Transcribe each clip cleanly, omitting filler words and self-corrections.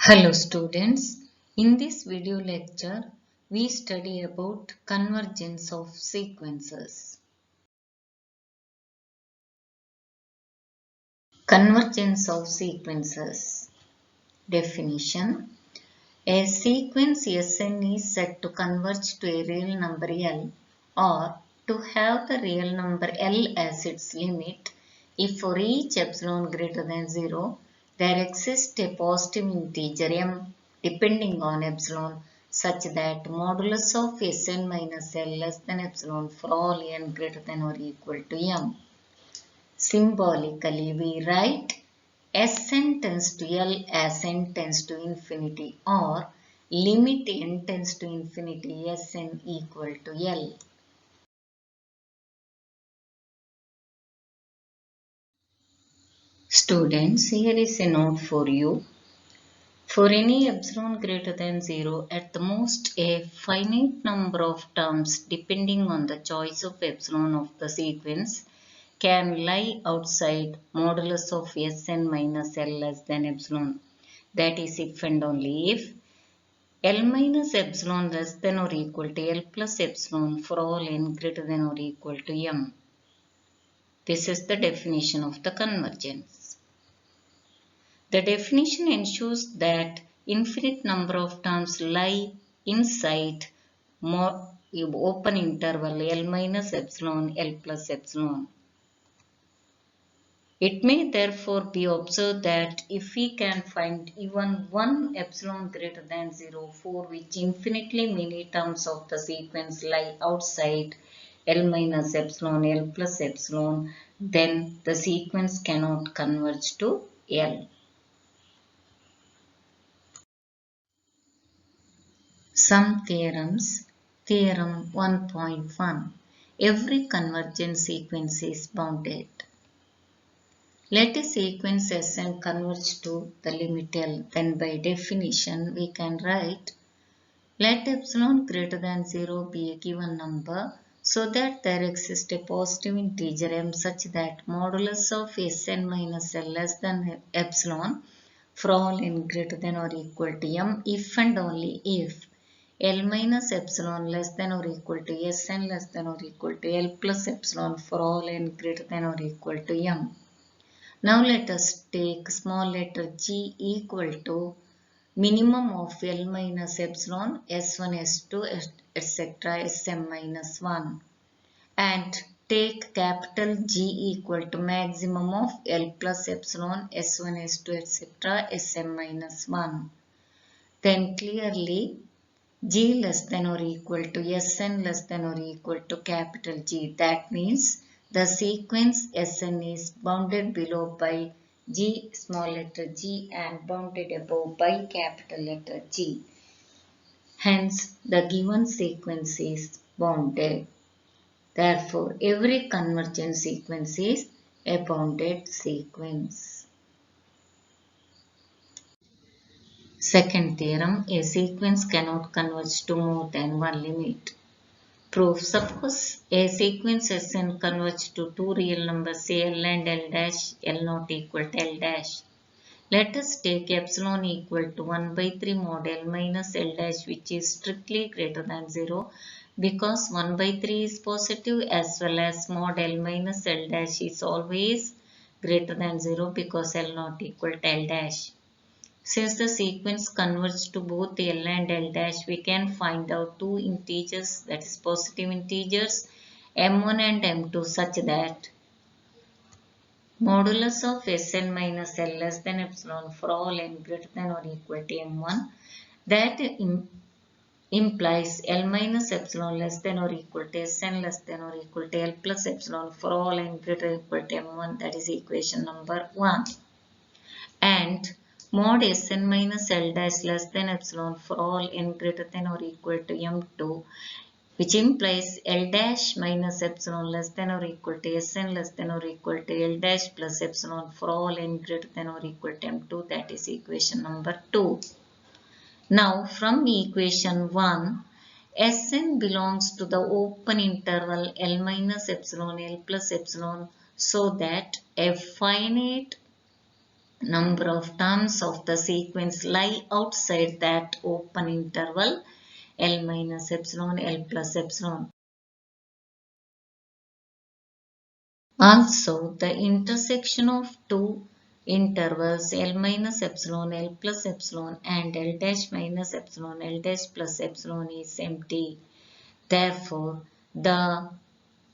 Hello students, in this video lecture we study about convergence of sequences. Convergence of sequences. Definition. A sequence Sn is said to converge to a real number L or to have the real number L as its limit if for each epsilon greater than 0 there exists a positive integer m depending on epsilon such that modulus of Sn minus L less than epsilon for all n greater than or equal to m. Symbolically, we write Sn tends to L as n tends to infinity or limit n tends to infinity Sn equal to L. Students, here is a note for you. For any epsilon greater than 0, at the most a finite number of terms depending on the choice of epsilon of the sequence can lie outside modulus of Sn minus L less than epsilon. That is if and only if L minus epsilon less than or equal to L plus epsilon for all n greater than or equal to m. This is the definition of the convergence. The definition ensures that infinite number of terms lie inside open interval L minus epsilon, L plus epsilon. It may therefore be observed that if we can find even one epsilon greater than 0 for which infinitely many terms of the sequence lie outside L minus epsilon, L plus epsilon, then the sequence cannot converge to L. Some theorems. Theorem 1.1. Every convergent sequence is bounded. Let a sequence Sn converge to the limit L, then by definition we can write let epsilon greater than 0 be a given number so that there exists a positive integer m such that modulus of Sn minus L less than epsilon for all n greater than or equal to m if and only if L minus epsilon less than or equal to Sn less than or equal to L plus epsilon for all n greater than or equal to m. Now let us take small letter g equal to minimum of L minus epsilon S1, S2, etc. Sm minus 1 and take capital G equal to maximum of L plus epsilon S1, S2, etc. Sm minus 1. Then clearly G less than or equal to Sn less than or equal to capital G. That means the sequence Sn is bounded below by G small letter g and bounded above by capital letter G. Hence, the given sequence is bounded. Therefore, every convergent sequence is a bounded sequence. Second theorem, a sequence cannot converge to more than one limit. Proof. Suppose a sequence Sn converge to two real numbers say L and L dash, L not equal to L dash. Let us take epsilon equal to 1 by 3 mod L minus L dash which is strictly greater than 0 because 1 by 3 is positive as well as mod L minus L dash is always greater than 0 because L not equal to L dash. Since the sequence converges to both L and L dash, we can find out two integers, that is positive integers, m1 and m2 such that modulus of Sn minus L less than epsilon for all n greater than or equal to m1, that implies L minus epsilon less than or equal to Sn less than or equal to L plus epsilon for all n greater than or equal to m1, that is equation number 1. And mod Sn minus L dash less than epsilon for all n greater than or equal to m2, which implies L dash minus epsilon less than or equal to Sn less than or equal to L dash plus epsilon for all n greater than or equal to m2, that is equation number 2. Now from equation 1, Sn belongs to the open interval L minus epsilon L plus epsilon so that a finite Number of terms of the sequence lie outside that open interval L minus epsilon, L plus epsilon. Also, the intersection of two intervals L minus epsilon, L plus epsilon and L dash minus epsilon, L dash plus epsilon is empty. Therefore, the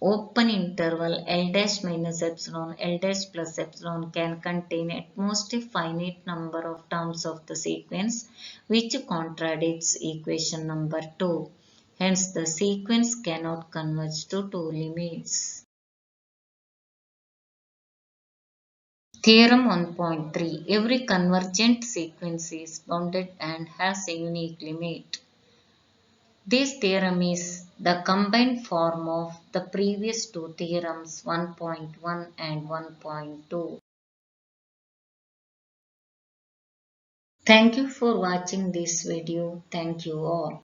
open interval L dash minus epsilon, L dash plus epsilon can contain at most a finite number of terms of the sequence, which contradicts equation number 2. Hence, the sequence cannot converge to two limits. Theorem 1.3. Every convergent sequence is bounded and has a unique limit. This theorem is the combined form of the previous two theorems 1.1 and 1.2. Thank you for watching this video. Thank you all.